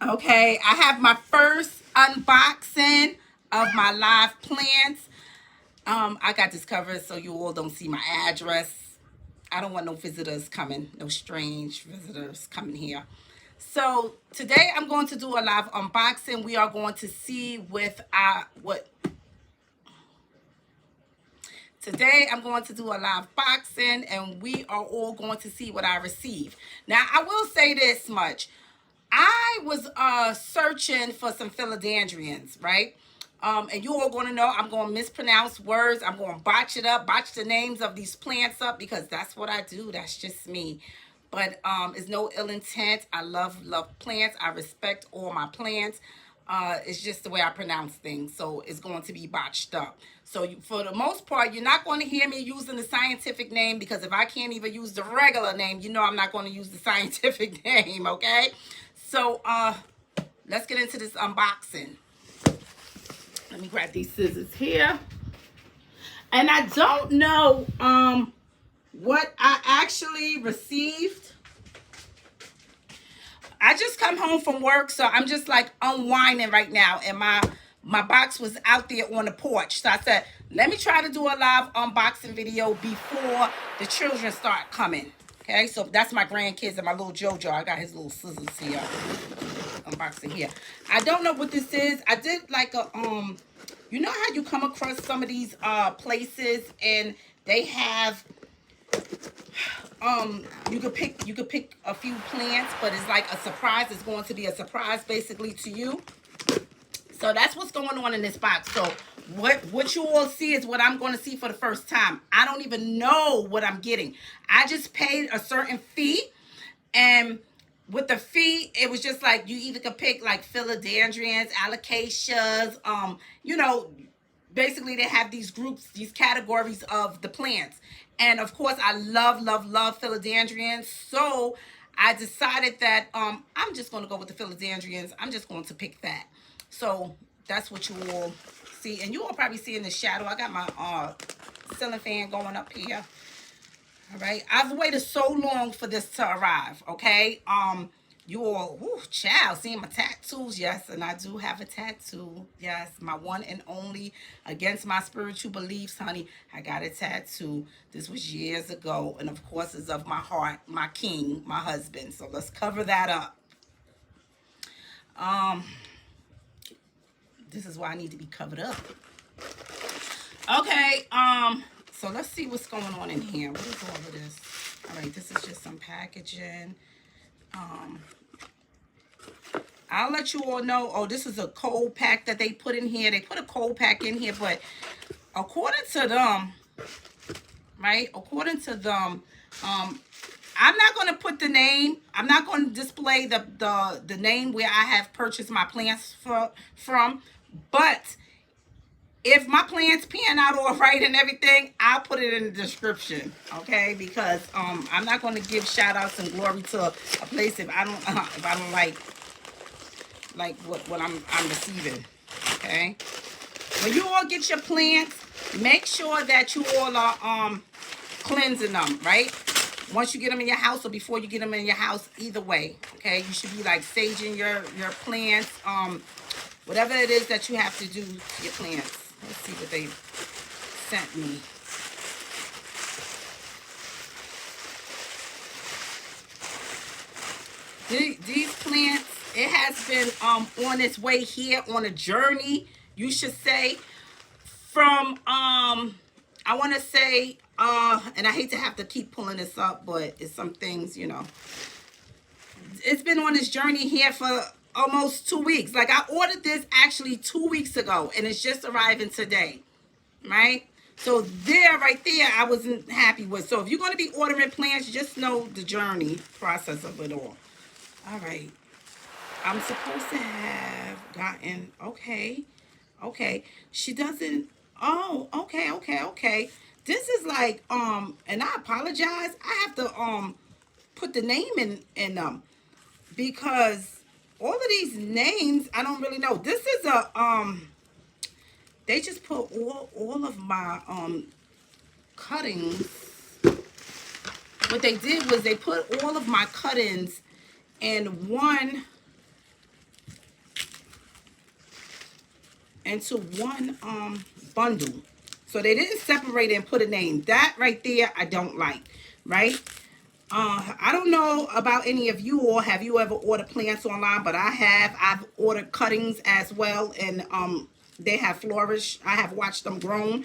Okay, I have my first unboxing of my live plants. I got this covered so you all don't see my address. I don't want no visitors coming, no strange visitors coming here. So today I'm going to do a live unboxing. We are going to see with what today I'm going to do a live boxing and we are all going to see what I receive. Now I will say this much. I was searching for some philodendrons, right? And you all going to know I'm going to mispronounce words. I'm going to botch it up, botch the names of these plants up because that's what I do. That's just me. But it's no ill intent. I love plants. I respect all my plants. It's just the way I pronounce things. So it's going to be botched up. So for the most part, you're not going to hear me using the scientific name because if I can't even use the regular name, you know I'm not going to use the scientific name, okay? So let's get into this unboxing. Let me grab these scissors here. And I don't know what I actually received. I just come home from work, so I'm just like unwinding right now. And my box was out there on the porch. So I said, let me try to do a live unboxing video before the children start coming. Okay, so that's my grandkids and my little JoJo. I got his little scissors here. Unboxing here. I don't know what this is. I did like a you know how you come across some of these places and they have you could pick a few plants, but it's like a surprise. It's going to be a surprise basically to you. So that's what's going on in this box. So what you all see is what I'm going to see for the first time. I don't even know what I'm getting. I just paid a certain fee, and with the fee, it was just like you either could pick like philodendrons, alocasias, you know, basically they have these groups, these categories of the plants. And of course, I love philodendrons. So I decided that I'm just going to go with the philodendrons. I'm just going to pick that. So that's what you all see. And you all probably see in the shadow. I got my ceiling fan going up here. All right. I've waited so long for this to arrive. Okay. You all, whew, child, seeing my tattoos. Yes, and I do have a tattoo. Yes, my one and only against my spiritual beliefs, honey. I got a tattoo. This was years ago. And of course, it's of my heart, my king, my husband. So let's cover that up. This is why I need to be covered up. Okay, so let's see what's going on in here. What is all of this? All right, this is just some packaging. I'll let you all know. Oh, this is a cold pack that they put in here. They put a cold pack in here, but according to them, right? According to them, I'm not going to put the name. I'm not going to display the name where I have purchased my plants from. But if my plants pan out all right and everything, I'll put it in the description, okay? Because I'm not going to give shout outs and glory to a place if I don't like what I'm receiving, okay? When you all get your plants, make sure that you all are cleansing them, right? Once you get them in your house or before you get them in your house, either way, okay? You should be like saging your plants, whatever it is that you have to do to your plants. Let's see what they sent me. These plants, it has been on its way here on a journey, you should say, from I want to say and I hate to have to keep pulling this up, but it's some things, you know. It's been on this journey here for almost 2 weeks. Like I ordered this actually 2 weeks ago and it's just arriving today, right? So right there, I wasn't happy with. So if you're going to be ordering plants, just know the journey process of it all. All right. I'm supposed to have gotten, okay. She doesn't, oh, okay. This is like, and I apologize. I have to, put the name in them because all of these names, I don't really know. This is a, they just put all of my, cuttings. What they did was they put all of my cuttings in one into one bundle. So they didn't separate it and put a name. That right there, I don't like, right? I don't know about any of you all. Have you ever ordered plants online? But I have. I've ordered cuttings as well, and they have flourished. I have watched them grown.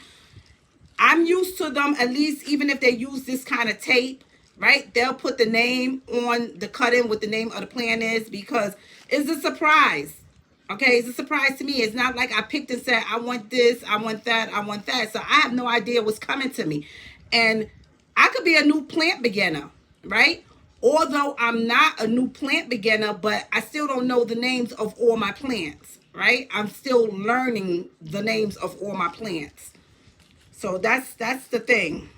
I'm used to them, at least even if they use this kind of tape, right? They'll put the name on the cutting, what the name of the plant is, because it's a surprise. Okay, it's a surprise to me. It's not like I picked and said, I want this, I want that, I want that. So I have no idea what's coming to me. And I could be a new plant beginner, right? Although I'm not a new plant beginner, but I still don't know the names of all my plants, right? I'm still learning the names of all my plants. So that's the thing.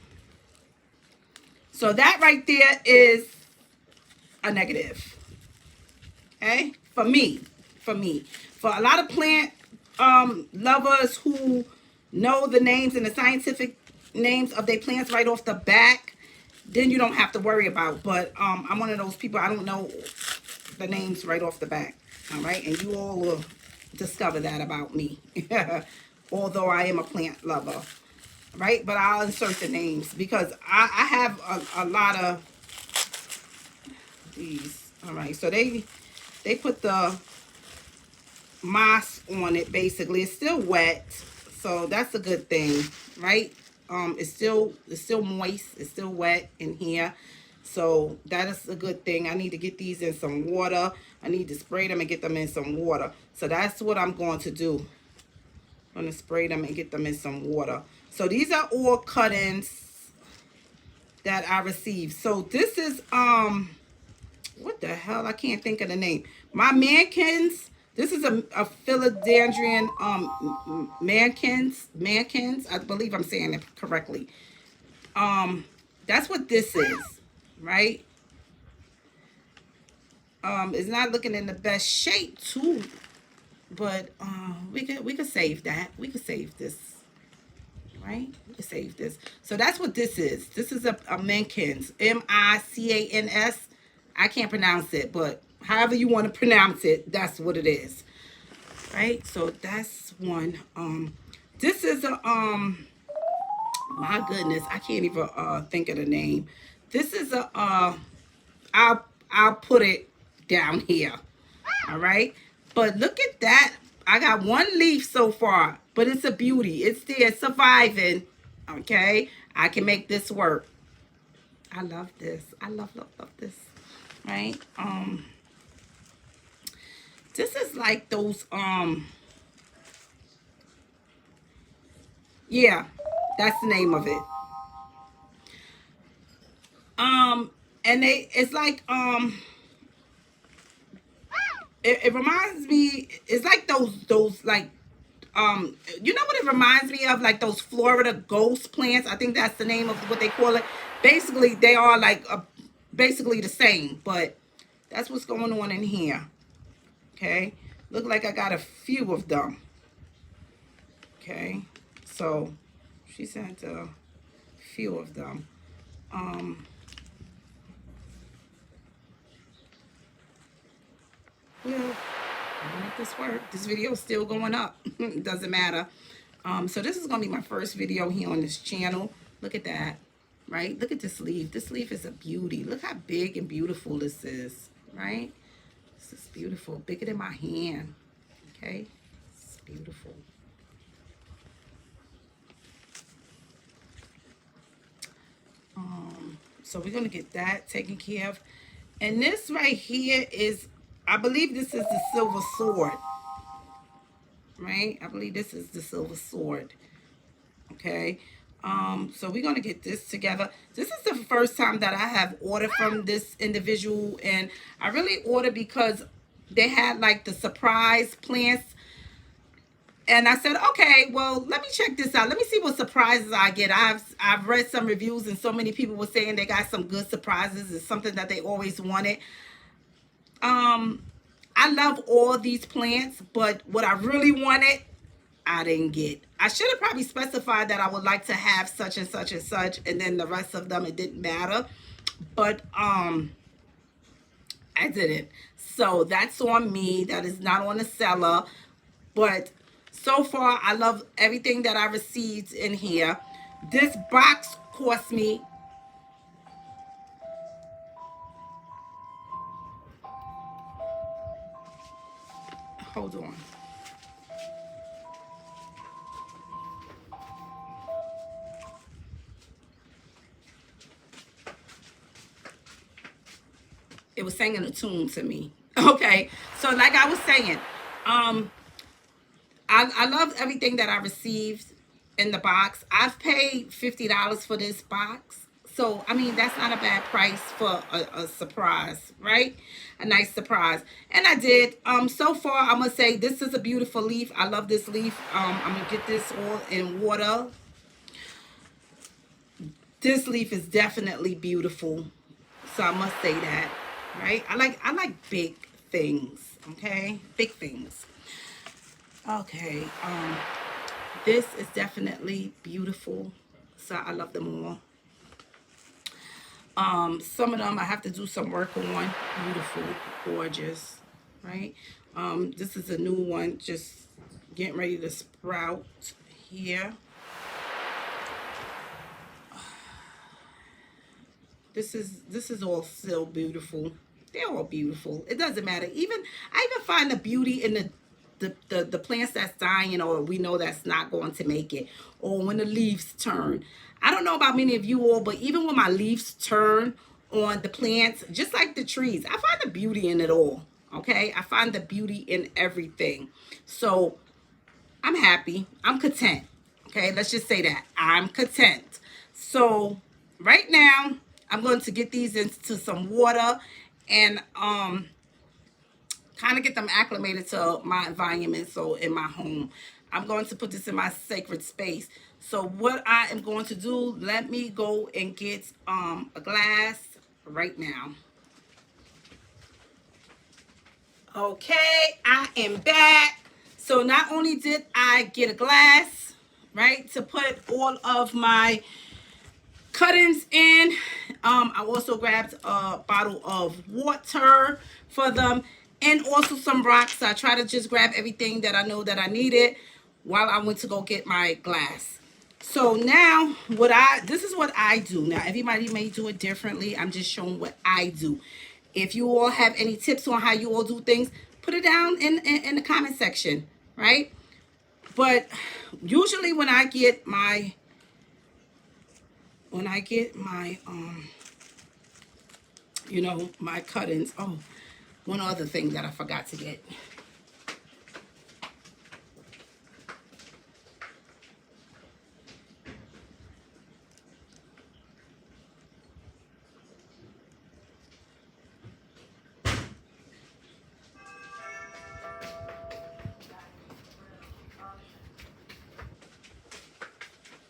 So that right there is a negative. Okay? For me. For a lot of plant lovers who know the names and the scientific names of their plants right off the back, then you don't have to worry about. But I'm one of those people, I don't know the names right off the back. All right? And you all will discover that about me. Although I am a plant lover. Right? But I'll insert the names because I have a lot of these. All right. So they put the moss on it basically. It's still wet. So that's a good thing, right? It's still moist. It's still wet in here. So that is a good thing. I need to get these in some water. I need to spray them and get them in some water. So that's what I'm going to do. I'm going to spray them and get them in some water. So these are all cuttings that I received. So this is, what the hell? I can't think of the name. My mankins. This is a philodendron mankins. I believe I'm saying it correctly. That's what this is, right? It's not looking in the best shape too, but we could save that. We could save this. Right? We can save this. So that's what this is. This is a Mincans. M-I-C-A-N-S. I can't pronounce it, but however you want to pronounce it, that's what it is. Right? So that's one. This is a my goodness, I can't even think of the name. This is a I'll put it down here. All right? But look at that. I got one leaf so far, but it's a beauty. It's there surviving. Okay? I can make this work. I love this. I love this. Right? This is like those yeah, that's the name of it. And it's like it reminds me, it's like those like you know what it reminds me of, like those Florida ghost plants. I think that's the name of what they call it. Basically they are like basically the same, but that's what's going on in here. Okay, look like I got a few of them. Okay, so she sent a few of them. Well, I'll make this work. This video is still going up. It doesn't matter. So this is going to be my first video here on this channel. Look at that, right? Look at this leaf. This leaf is a beauty. Look how big and beautiful this is, right? This is beautiful. Bigger than my hand, okay? It's beautiful. So we're going to get that taken care of. And this right here is, I believe this is the silver sword, right? I believe this is the silver sword, okay? So we're going to get this together. This is the first time that I have ordered from this individual, and I really ordered because they had like the surprise plants. And I said, okay, well, let me check this out. Let me see what surprises I get. I've read some reviews, and so many people were saying they got some good surprises. It's something that they always wanted. I love all these plants, but what I really wanted, I didn't get. I should have probably specified that I would like to have such and such and such, and then the rest of them, it didn't matter. But I didn't. So that's on me. That is not on the seller. But So far, I love everything that I received in here. This box cost me, hold on. It was singing a tune to me. Okay, so like I was saying, um, I love everything that I received in the box. I've paid $50 for this box. So, I mean, that's not a bad price for a surprise, right? A nice surprise. And I did. So far, I'm going to say this is a beautiful leaf. I love this leaf. I'm going to get this all in water. This leaf is definitely beautiful. So I must say that, right? I like big things, okay? Big things. Okay. This is definitely beautiful. So I love them all. Some of them I have to do some work on. Beautiful, gorgeous, right? This is a new one, just getting ready to sprout here. This is all still beautiful. They're all beautiful. It doesn't matter. I even find the beauty in the plants that's dying, or we know that's not going to make it, or when the leaves turn. I don't know about many of you all, but even when my leaves turn on the plants, just like the trees, I find the beauty in it all. Okay, I find the beauty in everything. So I'm happy. I'm content. Okay, let's just say that I'm content. So right now, I'm going to get these into some water and kind of get them acclimated to my environment. So in my home, I'm going to put this in my sacred space. So what I am going to do, let me go and get a glass right now. Okay, I am back. So not only did I get a glass, right, to put all of my cuttings in, I also grabbed a bottle of water for them, and also some rocks. I try to just grab everything that I know that I needed while I went to go get my glass. So now this is what I do. Now everybody may do it differently. I'm just showing what I do. If you all have any tips on how you all do things, put it down in the comment section, right? But usually when I get my my cuttings. Oh, one other thing that I forgot to get.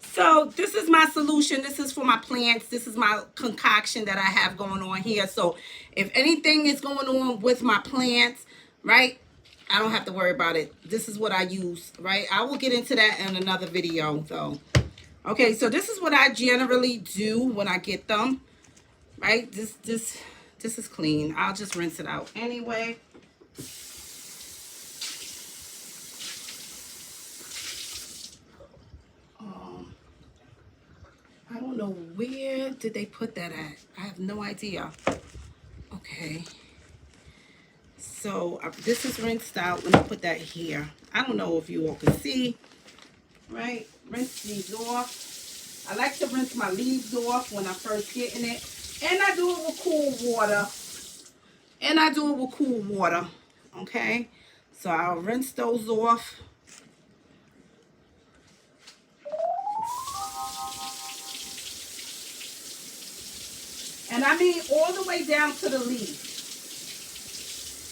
So this is my solution. This is for my plants. This is my concoction that I have going on here. So if anything is going on with my plants, right, I don't have to worry about it. This is what I use, right? I will get into that in another video though. Okay, so this is what I generally do when I get them, right? This is clean. I'll just rinse it out anyway. I don't know, where did they put that at? I have no idea. Okay. So this is rinsed out. Let me put that here. I don't know if you all can see. Right? Rinse these off. I like to rinse my leaves off when I'm first getting it. And I do it with cool water. Okay? So I'll rinse those off. And I mean all the way down to the leaf.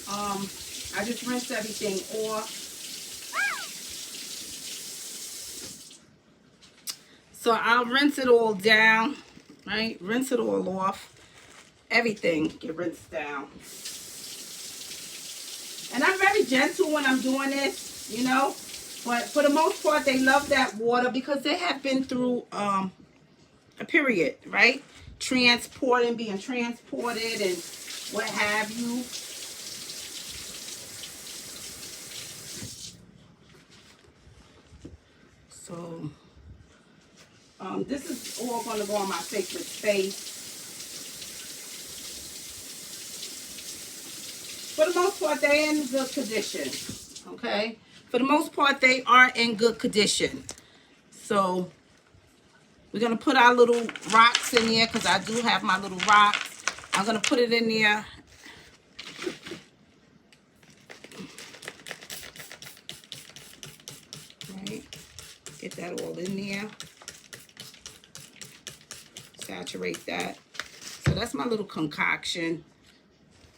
I just rinse everything off. So I'll rinse it all down, right? Rinse it all off. Everything get rinsed down. And I'm very gentle when I'm doing this, you know. But for the most part, they love that water because they have been through a period, right? Being transported and what have you. So this is all going to go on my sacred space. For the most part, they're in good condition. Okay? For the most part, they are in good condition. So we're going to put our little rocks in there because I do have my little rocks. I'm going to put it in there. Right? Get that all in there. Saturate that. So that's my little concoction.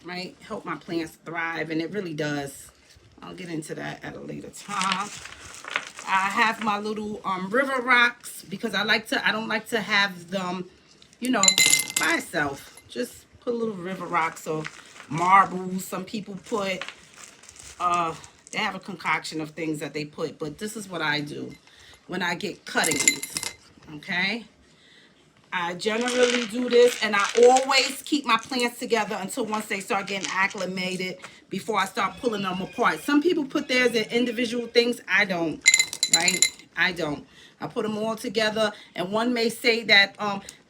Right? Help my plants thrive, and it really does. I'll get into that at a later time. I have my little river rocks because I don't like to have them, you know, by itself. Just put little river rocks or marbles. Some people put, they have a concoction of things that they put, but this is what I do when I get cuttings, okay? I generally do this, and I always keep my plants together until once they start getting acclimated before I start pulling them apart. Some people put theirs in individual things. I don't, right? I don't. I put them all together, and one may say that,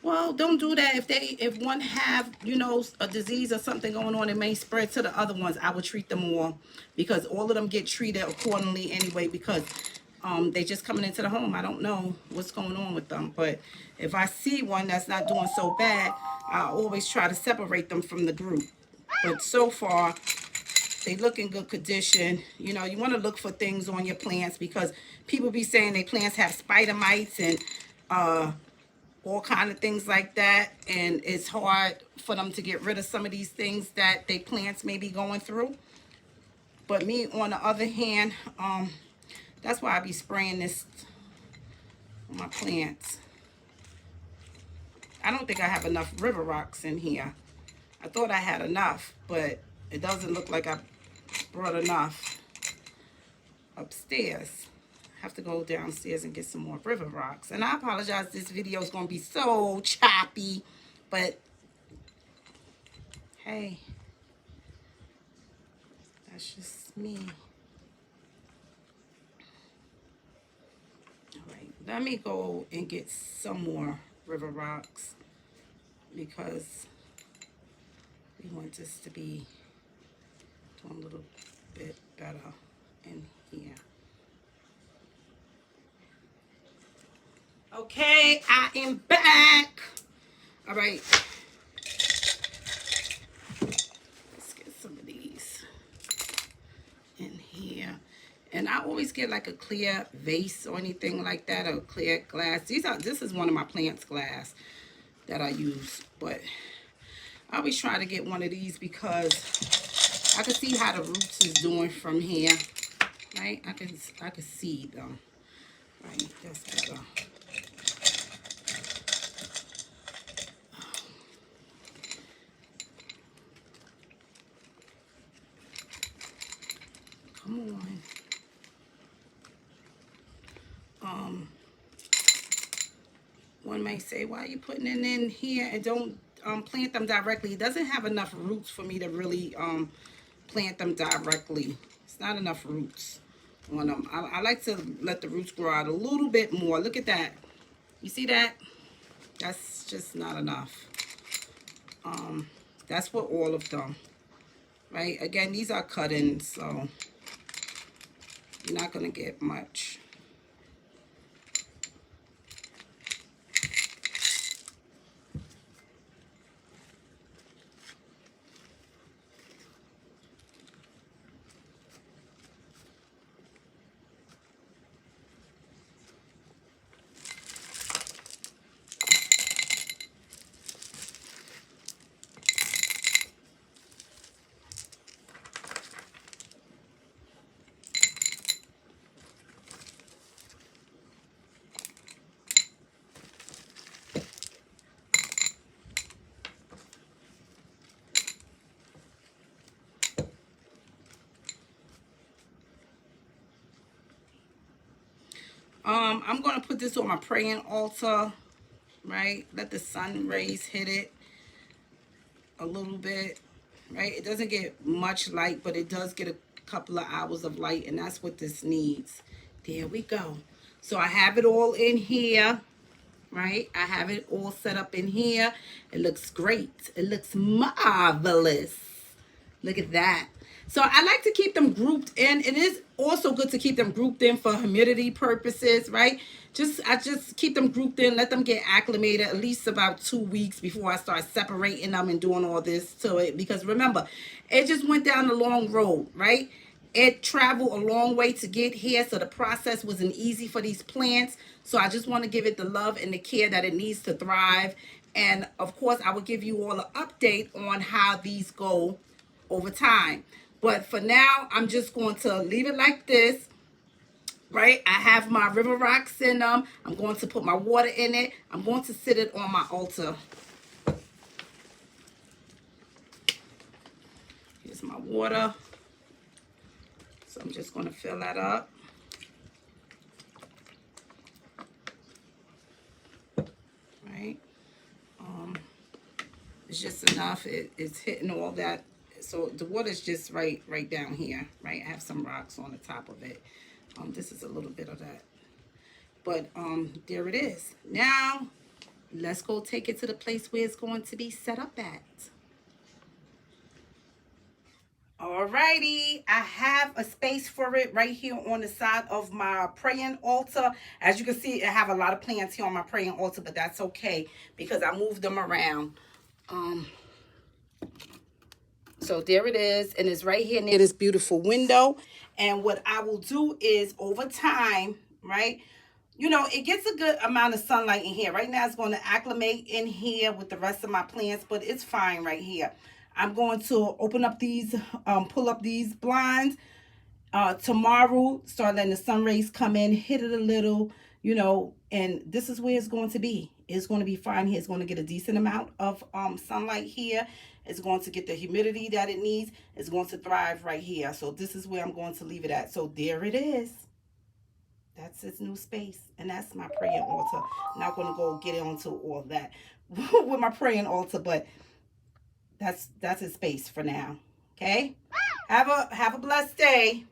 well, don't do that. If one have, you know, a disease or something going on, it may spread to the other ones. I would treat them all because all of them get treated accordingly anyway because they just coming into the home. I don't know what's going on with them, but if I see one that's not doing so bad, I always try to separate them from the group. But so far, they look in good condition. You know, you want to look for things on your plants because people be saying their plants have spider mites and all kind of things like that, and it's hard for them to get rid of some of these things that they plants may be going through. But me, on the other hand, that's why I be spraying this on my plants. I don't think I have enough river rocks in here. I thought I had enough, but it doesn't look like I brought enough upstairs. I have to go downstairs and get some more river rocks. And I apologize, this video is going to be so choppy, but hey, that's just me. Let me go and get some more river rocks because we want this to be doing a little bit better in here. Okay, I am back. All right. Let's get some of these in here. And I always get like a clear vase or anything like that, or clear glass. This is one of my plants glass that I use, but I always try to get one of these because I can see how the roots is doing from here, right? I can see them, right? That's better. Come on. One may say, why are you putting it in here and don't plant them directly? It doesn't have enough roots for me to really plant them directly. It's not enough roots on them. I like to let the roots grow out a little bit more. Look at that. You see that? That's just not enough. That's for all of them, right? Again, these are cut-ins, so you're not going to get much. I'm going to put this on my praying altar, right? Let the sun rays hit it a little bit, right? It doesn't get much light, but it does get a couple of hours of light, and that's what this needs. There we go. So I have it all in here, right? I have it all set up in here. It looks great. It looks marvelous. Look at that. So I like to keep them grouped in. It is also good to keep them grouped in for humidity purposes, right? I just keep them grouped in, let them get acclimated at least about 2 weeks before I start separating them and doing all this to it. Because remember, it just went down a long road, right? It traveled a long way to get here, so the process wasn't easy for these plants. So I just want to give it the love and the care that it needs to thrive. And of course, I will give you all an update on how these go over time. But for now, I'm just going to leave it like this, right? I have my river rocks in them. I'm going to put my water in it. I'm going to sit it on my altar. Here's my water. So I'm just going to fill that up. Right? It's just enough. It's hitting all that. So the water's just right down here, right? I have some rocks on the top of it. This is a little bit of that. But there it is. Now, let's go take it to the place where it's going to be set up at. Alrighty, I have a space for it right here on the side of my praying altar. As you can see, I have a lot of plants here on my praying altar, but that's okay because I moved them around. So there it is, and it's right here near this beautiful window. And what I will do is over time, right, you know, it gets a good amount of sunlight in here. Right now it's going to acclimate in here with the rest of my plants, but it's fine right here. I'm going to open up these, pull up these blinds. Tomorrow, start letting the sun rays come in, hit it a little, you know, and this is where it's going to be. It's going to be fine here. It's going to get a decent amount of sunlight here. It's going to get the humidity that it needs. It's going to thrive right here. So this is where I'm going to leave it at. So there it is. That's its new space. And that's my praying altar. I'm not going to go get onto all that with my praying altar, but that's its space for now. Okay? Have a blessed day.